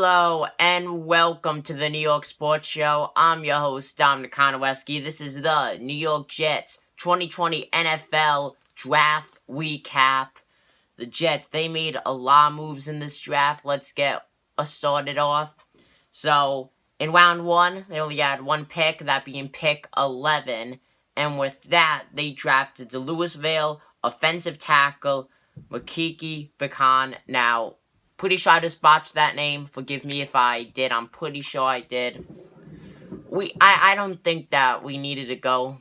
Hello and welcome to the New York Sports Show. I'm your host, Dominic Konowski. This is the New York Jets 2020 NFL Draft Recap. The Jets, they made a lot of moves in this draft. Let's get us started off. So, in round 1, they only had one pick, that being pick 11. And with that, they drafted the Louisville offensive tackle, Makiki Bekan. Now, pretty sure I just botched that name. Forgive me if I did. I'm pretty sure I did. I don't think that we needed to go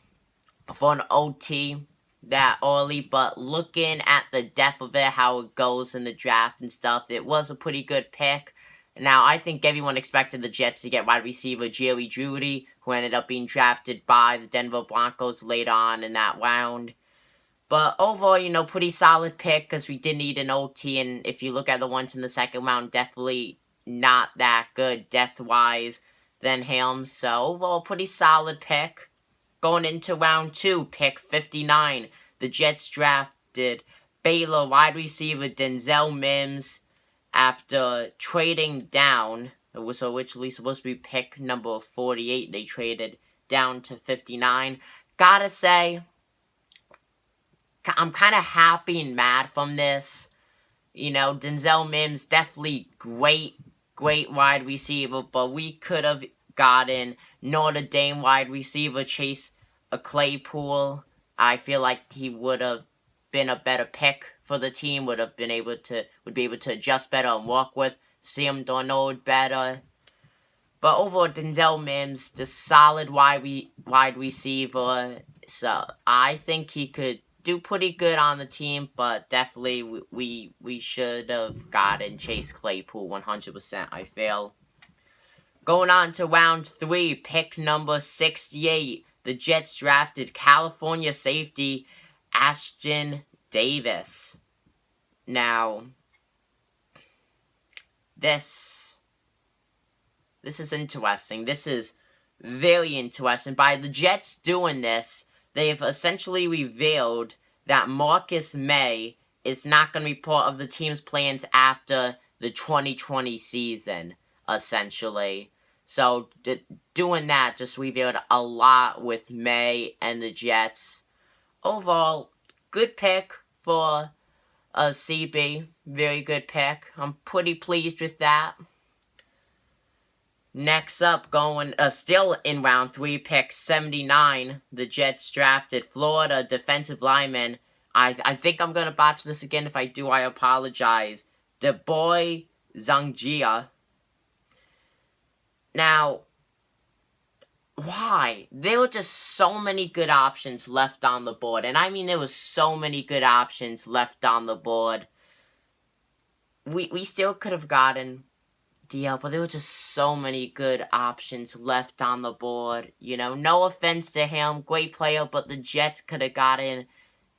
for an OT that early, but looking at the depth of it, how it goes in the draft and stuff, it was a pretty good pick. Now, I think everyone expected the Jets to get wide receiver Jerry Jeudy, who ended up being drafted by the Denver Broncos later on in that round. But overall, pretty solid pick because we did need an OT, and if you look at the ones in the second round, definitely not that good depth-wise than him. So overall, pretty solid pick. Going into round 2, pick 59, the Jets drafted Baylor wide receiver Denzel Mims after trading down. It was originally supposed to be pick number 48. They traded down to 59. Gotta say, I'm kind of happy and mad from this. Denzel Mims, definitely great wide receiver, but we could have gotten Notre Dame wide receiver Chase Claypool. I feel like he would have been a better pick for the team, would be able to adjust better and work with Sam Darnold better. But overall, Denzel Mims, the solid wide receiver, so I think he could do pretty good on the team, but definitely we should have gotten Chase Claypool 100%, I feel. Going on to round 3, pick number 68, the Jets drafted California safety Ashton Davis. Now, this is interesting. This is very interesting. By the Jets doing this, they've essentially revealed that Marcus May is not going to be part of the team's plans after the 2020 season, essentially. So, doing that just revealed a lot with May and the Jets. Overall, good pick for a CB. Very good pick. I'm pretty pleased with that. Next up, still in round 3, pick 79, the Jets drafted Florida defensive lineman. I think I'm going to botch this again. If I do, I apologize. DeBoy Zangia. Now, why? There were just so many good options left on the board. And I mean, there were so many good options left on the board. We still could have gotten DL, but there were just so many good options left on the board. No offense to him, great player, but the Jets could have gotten.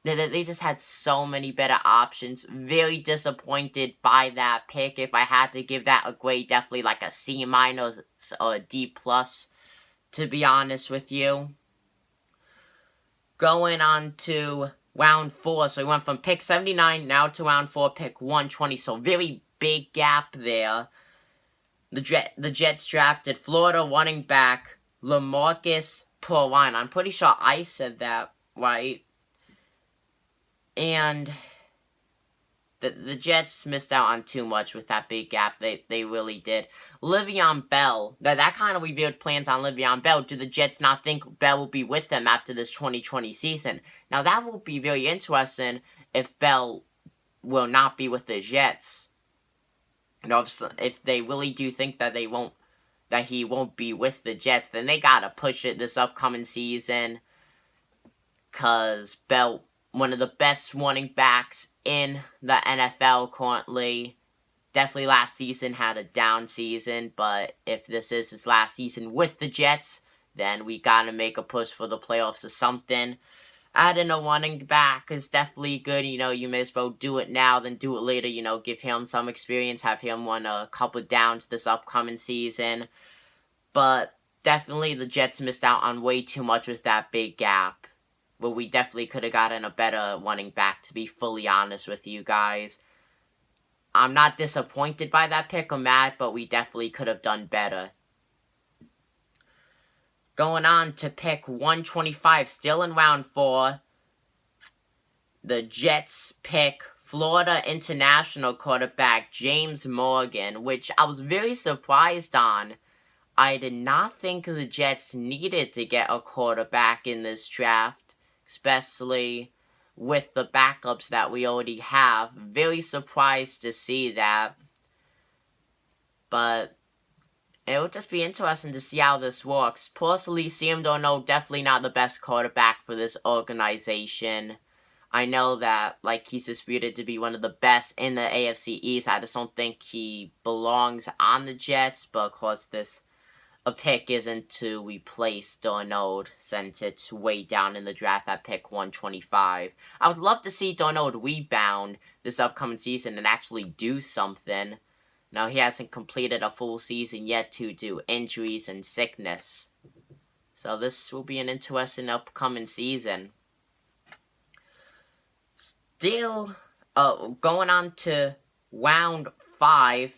They just had so many better options. Very disappointed by that pick. If I had to give that a grade, definitely like a C- or a D+, to be honest with you. Going on to round 4, so we went from pick 79 now to round 4, pick 120. So very big gap there. The Jets drafted Florida running back LaMarcus Perrine. I'm pretty sure I said that right. And the Jets missed out on too much with that big gap. They really did. Le'Veon Bell. That kind of revealed plans on Le'Veon Bell. Do the Jets not think Bell will be with them after this 2020 season? Now, that will be very interesting if Bell will not be with the Jets. If they really do think that he won't be with the Jets, then they gotta push it this upcoming season. 'Cause Bell, one of the best running backs in the NFL currently. Definitely last season had a down season, but if this is his last season with the Jets, then we gotta make a push for the playoffs or something. Adding a running back is definitely good. You may as well do it now than do it later. Give him some experience, have him run a couple downs this upcoming season. But definitely the Jets missed out on way too much with that big gap. But we definitely could have gotten a better running back, to be fully honest with you guys. I'm not disappointed by that pick or mad, but we definitely could have done better. Going on to pick 125, still in round 4. The Jets pick Florida International quarterback James Morgan, which I was very surprised on. I did not think the Jets needed to get a quarterback in this draft, especially with the backups that we already have. Very surprised to see that. But it will just be interesting to see how this works. Personally, Sam Darnold definitely not the best quarterback for this organization. I know that, like, he's disputed to be one of the best in the AFC East. I just don't think he belongs on the Jets, but of course a pick isn't to replace Darnold since it's way down in the draft at pick 125. I would love to see Darnold rebound this upcoming season and actually do something. Now, he hasn't completed a full season yet due to injuries and sickness. So this will be an interesting upcoming season. Still, going on to round 5,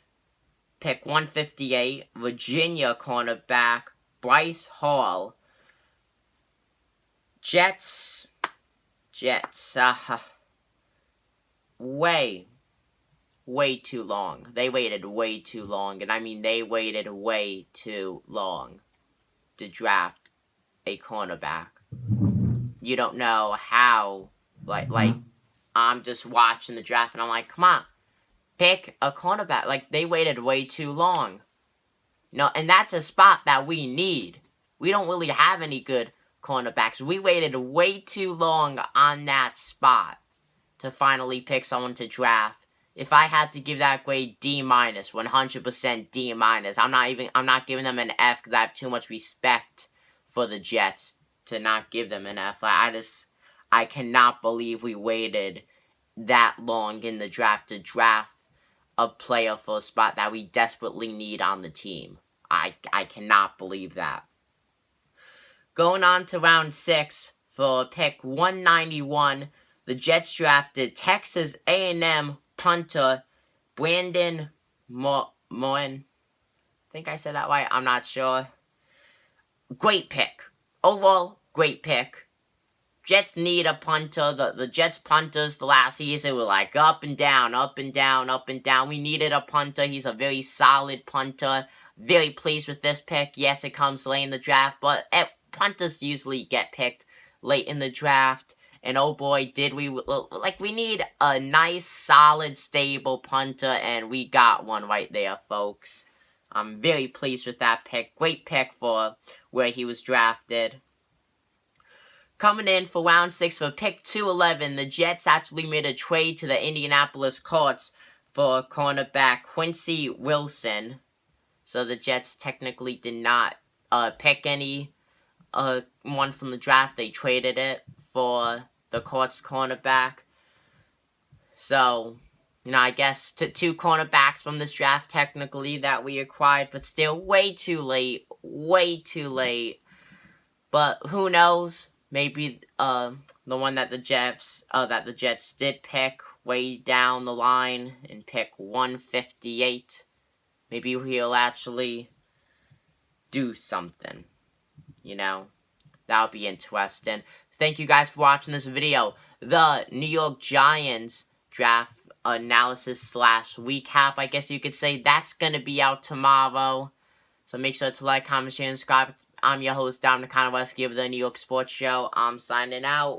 pick 158, Virginia cornerback Bryce Hall. Jets, way too long. They waited way too long, and I mean they waited way too long to draft a cornerback. You don't know how, like, I'm just watching the draft and I'm like, come on, pick a cornerback. Like, they waited way too long. And that's a spot that we need. We don't really have any good cornerbacks. We waited way too long on that spot to finally pick someone to draft. If I had to give that grade D-, 100% D-. I'm not giving them an F because I have too much respect for the Jets to not give them an F. I cannot believe we waited that long in the draft to draft a player for a spot that we desperately need on the team. I cannot believe that. Going on to round 6 for pick 191, the Jets drafted Texas A&M punter Brandon Moen. I think I said that right. I'm not sure. Great pick. Overall, great pick. Jets need a punter. The Jets punters the last season were like up and down, up and down, up and down. We needed a punter. He's a very solid punter. Very pleased with this pick. Yes, it comes late in the draft, but punters usually get picked late in the draft. And oh boy, did we, we need a nice, solid, stable punter, and we got one right there, folks. I'm very pleased with that pick. Great pick for where he was drafted. Coming in for round 6 for pick 211, the Jets actually made a trade to the Indianapolis Colts for cornerback Quincy Wilson. So the Jets technically did not pick any one from the draft. They traded it for the Colts cornerback. So, I guess two cornerbacks from this draft technically that we acquired, but still way too late. Way too late. But who knows? Maybe the one that the Jets did pick way down the line in pick 158. Maybe he'll actually do something. That would be interesting. Thank you guys for watching this video. The New York Giants draft analysis / recap, I guess you could say. That's going to be out tomorrow. So make sure to like, comment, share, and subscribe. I'm your host, Dominic Konowski of the New York Sports Show. I'm signing out.